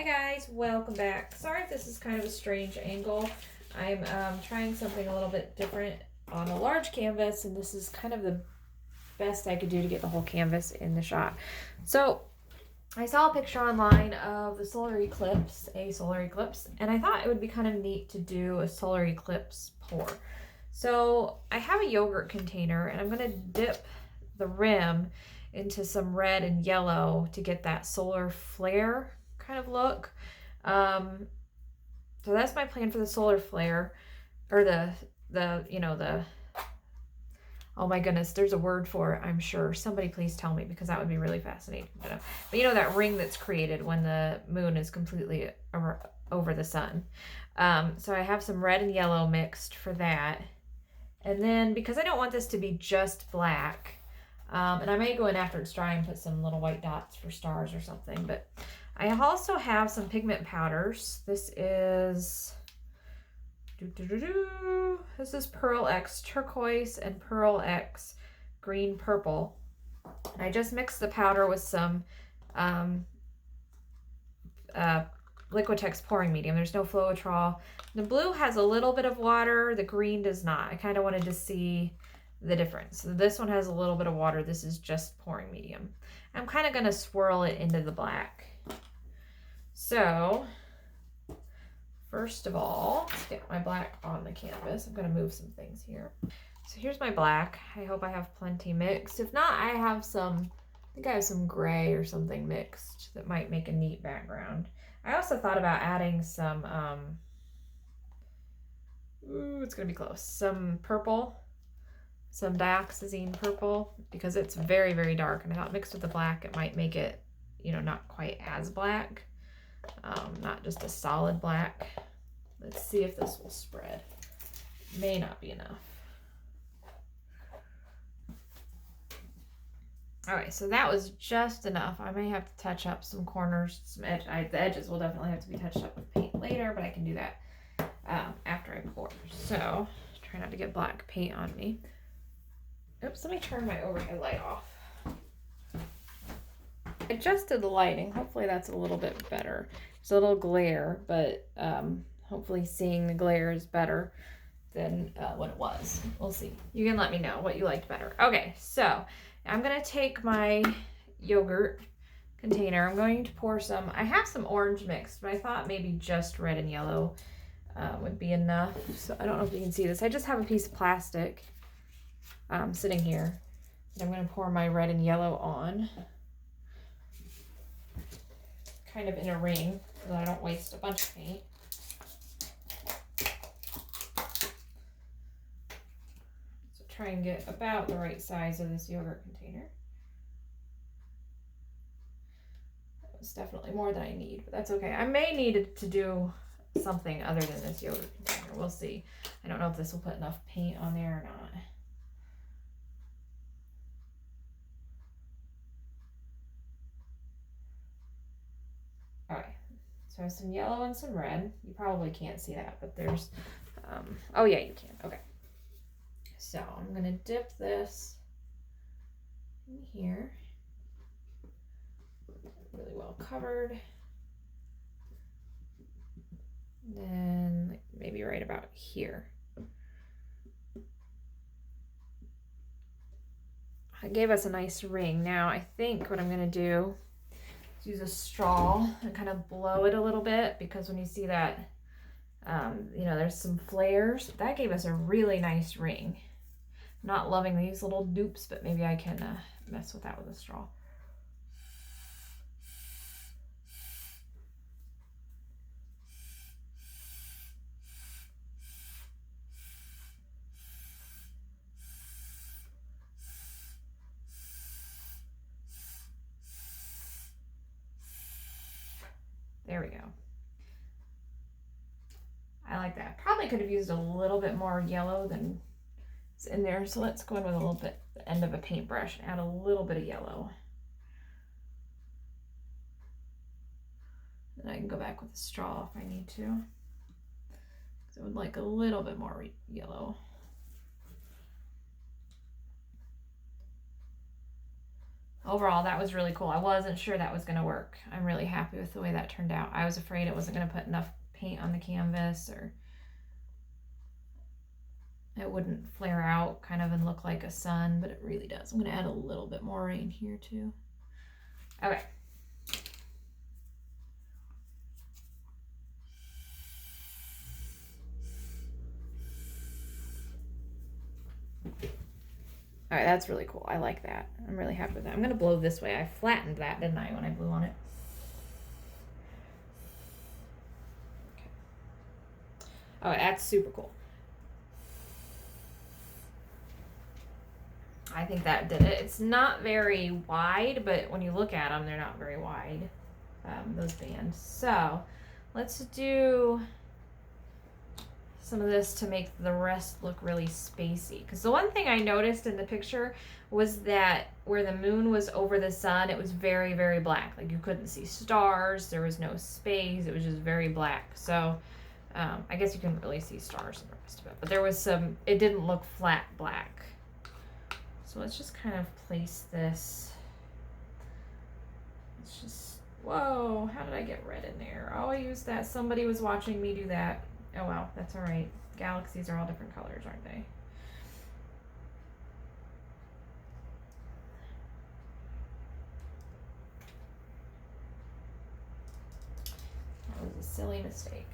Hi guys, welcome back. Sorry if this is kind of a strange angle. I'm trying something a little bit different on a large canvas, and this is kind of the best I could do to get the whole canvas in the shot. So I saw a picture online of the solar eclipse, and I thought it would be kind of neat to do a solar eclipse pour. So I have a yogurt container, and I'm going to dip the rim into some red and yellow to get that solar flare kind of look. So that's my plan for the solar flare, or oh my goodness, there's a word for it, I'm sure. Somebody please tell me, because that would be really fascinating to know. But you know that ring that's created when the moon is completely over the sun. So I have some red and yellow mixed for that. And then, because I don't want this to be just black, and I may go in after it's dry and put some little white dots for stars or something, but I also have some pigment powders. This is Pearl X Turquoise and Pearl X Green Purple. And I just mixed the powder with some Liquitex pouring medium. There's no Floetrol. The blue has a little bit of water. The green does not. I kind of wanted to see the difference. So this one has a little bit of water. This is just pouring medium. I'm kind of going to swirl it into the black. So first of all, let's get my black on the canvas. I'm going to move some things here. So here's my black. I hope I have plenty mixed. If not, I have some gray or something mixed that might make a neat background. I also thought about adding some, it's going to be close, some purple, some dioxazine purple, because it's very, very dark. And I thought mixed with the black, it might make it, not quite as black. Not just a solid black. Let's see if this will spread. May not be enough. All right, so that was just enough. I may have to touch up some corners, some edge. The edges will definitely have to be touched up with paint later, but I can do that after I pour. So try not to get black paint on me. Oops, let me turn my overhead light off. I adjusted the lighting. Hopefully that's a little bit better. There's a little glare, but hopefully seeing the glare is better than what it was. We'll see. You can let me know what you liked better. Okay, so I'm going to take my yogurt container. I'm going to pour some. I have some orange mixed, but I thought maybe just red and yellow would be enough. So I don't know if you can see this. I just have a piece of plastic sitting here. And I'm going to pour my red and yellow on, kind of in a ring so that I don't waste a bunch of paint. So try and get about the right size of this yogurt container. That was definitely more than I need, but that's okay. I may need to do something other than this yogurt container. We'll see. I don't know if this will put enough paint on there or not. All right, so I have some yellow and some red. You probably can't see that, but there's, oh yeah, you can. Okay. So I'm gonna dip this in here. Really well covered. And then maybe right about here. It gave us a nice ring. Now I think what I'm gonna do, use a straw and kind of blow it a little bit, because when you see that, there's some flares. That gave us a really nice ring. Not loving these little dupes, but maybe I can mess with that with a straw. There we go. I like that. Probably could have used a little bit more yellow than is in there. So let's go in with a little bit, the end of a paintbrush, and add a little bit of yellow. And I can go back with a straw if I need to, because I would like a little bit more yellow. overall, that was really cool. I wasn't sure that was going to work. I'm really happy with the way that turned out. I was afraid it wasn't going to put enough paint on the canvas, or it wouldn't flare out kind of and look like a sun, but it really does. I'm going to add a little bit more rain here too. Okay. All right, that's really cool. I like that. I'm really happy with that. I'm going to blow this way. I flattened that, didn't I, when I blew on it? Okay. Oh, that's super cool. I think that did it. It's not very wide, but when you look at them, they're not very wide, those bands. So let's do some of this to make the rest look really spacey. Because the one thing I noticed in the picture was that where the moon was over the sun, it was very, very black. Like you couldn't see stars. There was no space. It was just very black. So I guess you couldn't really see stars in the rest of it. But there was some, it didn't look flat black. So let's just kind of place this. Let's just, whoa, how did I get red in there? Oh, I used that. Somebody was watching me do that. Oh, well, that's all right. Galaxies are all different colors, aren't they? That was a silly mistake.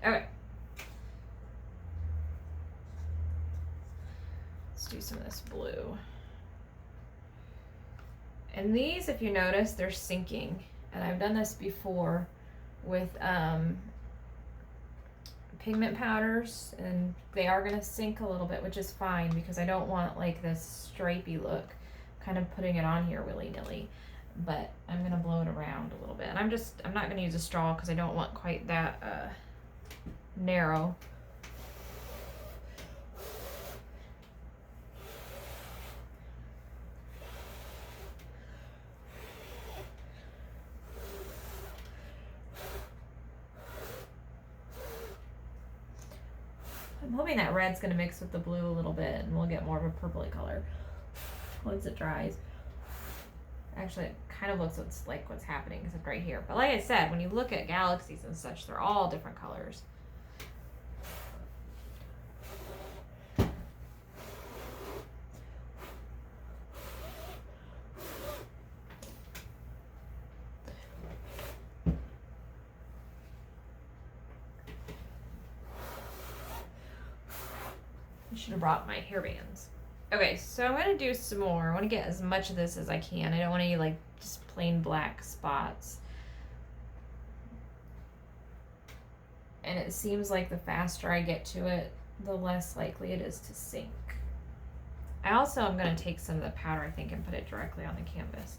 Okay. Let's do some of this blue. And these, if you notice, they're sinking. And I've done this before with pigment powders, and they are going to sink a little bit, which is fine because I don't want like this stripy look kind of putting it on here willy-nilly. But I'm going to blow it around a little bit. And I'm not going to use a straw because I don't want quite that narrow. I'm hoping that red's going to mix with the blue a little bit and we'll get more of a purpley color once it dries. Actually, it kind of looks like what's happening except right here. But like I said, when you look at galaxies and such, they're all different colors. Should have brought my hair bands. Okay, so I'm going to do some more. I want to get as much of this as I can. I don't want any like just plain black spots. And it seems like the faster I get to it, the less likely it is to sink. I also am going to take some of the powder, I think, and put it directly on the canvas.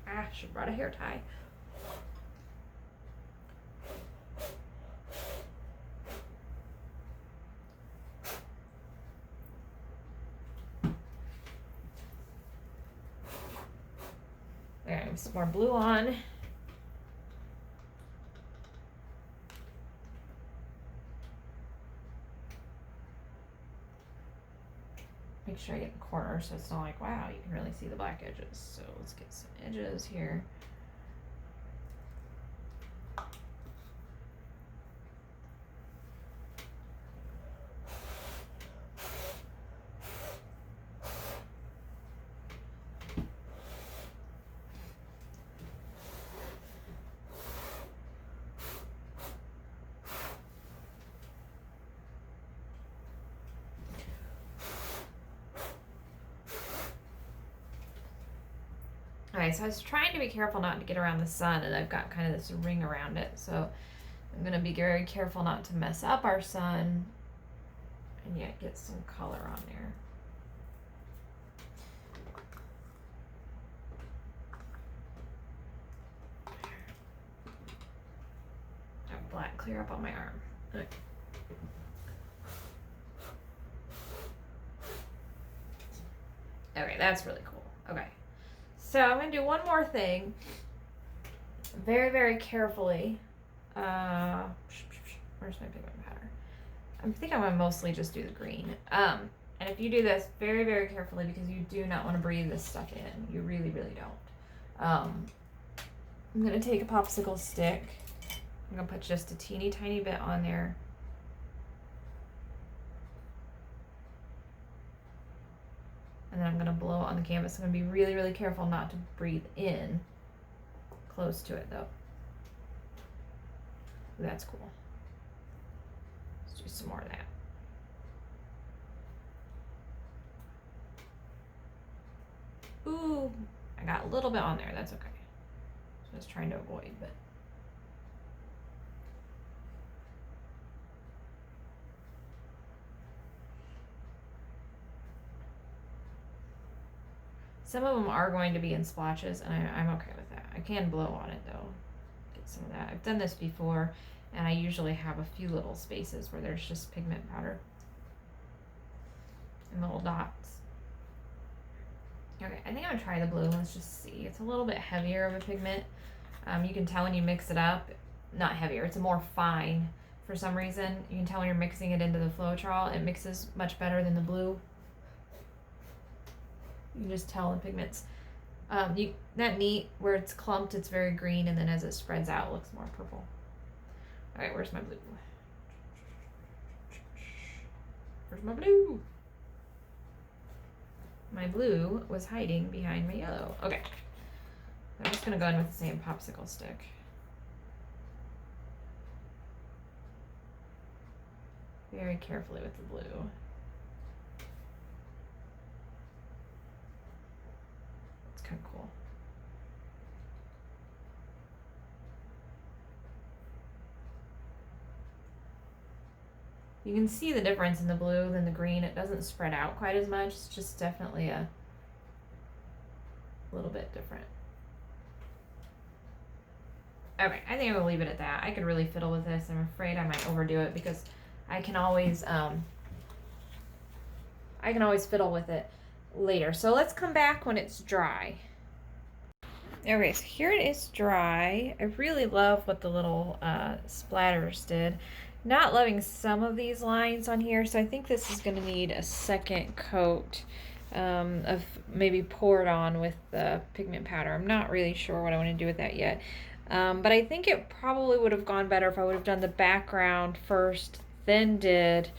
Ah, should have brought a hair tie. There, some more blue on. Make sure I get the corners so it's not like, wow, you can really see the black edges. So let's get some edges here. Alright, so I was trying to be careful not to get around the sun, and I've got kind of this ring around it, so I'm going to be very careful not to mess up our sun and yet get some color on there. That black clear up on my arm. Okay. Okay, that's really cool. Okay. So I'm going to do one more thing very, very carefully. Where's my pigment powder? I think I'm gonna mostly just do the green. And if you do this very, very carefully, because you do not want to breathe this stuff in. You really, really don't. I'm gonna take a popsicle stick. I'm gonna put just a teeny tiny bit on there. And then I'm gonna blow it on the canvas. I'm gonna be really, really careful not to breathe in close to it though. That's cool. Let's do some more of that. Ooh, I got a little bit on there. That's okay. Just trying to avoid, but. Some of them are going to be in splotches, and I'm okay with that. I can blow on it though. Get some of that. I've done this before, and I usually have a few little spaces where there's just pigment powder and little dots. Okay, I think I'm gonna try the blue. Let's just see. It's a little bit heavier of a pigment. You can tell when you mix it up. Not heavier, it's a more fine for some reason. You can tell when you're mixing it into the Floetrol, it mixes much better than the blue. You can just tell in pigments. That neat where it's clumped, it's very green, and then as it spreads out, it looks more purple. All right, where's my blue? Where's my blue? My blue was hiding behind my yellow. Okay, I'm just gonna go in with the same popsicle stick. Very carefully with the blue. It's kind of cool. You can see the difference in the blue than the green. It doesn't spread out quite as much. It's just definitely a little bit different. Okay, I think I'm gonna leave it at that. I could really fiddle with this. I'm afraid I might overdo it because I can always fiddle with it later. So let's come back when it's dry. Okay, so here it is dry. I really love what the little splatters did. Not loving some of these lines on here, so I think this is going to need a second coat of maybe poured on with the pigment powder. I'm not really sure what I want to do with that yet. But I think it probably would have gone better if I would have done the background first, then did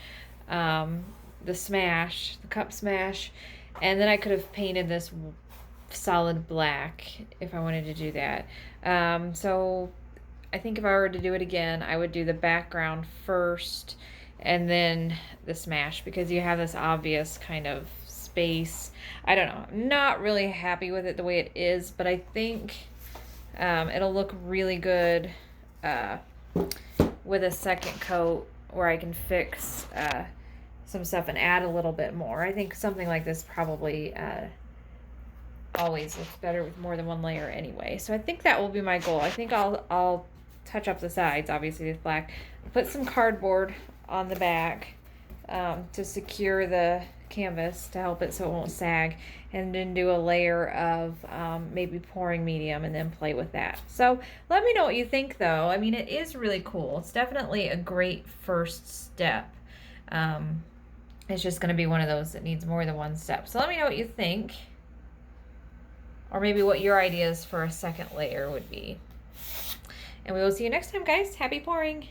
the smash, the cup smash, and then I could have painted this solid black if I wanted to do that. So I think if I were to do it again, I would do the background first and then the smash, because you have this obvious kind of space. I don't know. I'm not really happy with it the way it is, but I think it'll look really good with a second coat where I can fix some stuff and add a little bit more. I think something like this probably always looks better with more than one layer anyway. So I think that will be my goal. I think I'll touch up the sides, obviously with black. Put some cardboard on the back to secure the canvas to help it so it won't sag, and then do a layer of maybe pouring medium and then play with that. So let me know what you think though. I mean, it is really cool. It's definitely a great first step. It's just going to be one of those that needs more than one step. So let me know what you think, or maybe what your ideas for a second layer would be. And we will see you next time, guys. Happy pouring!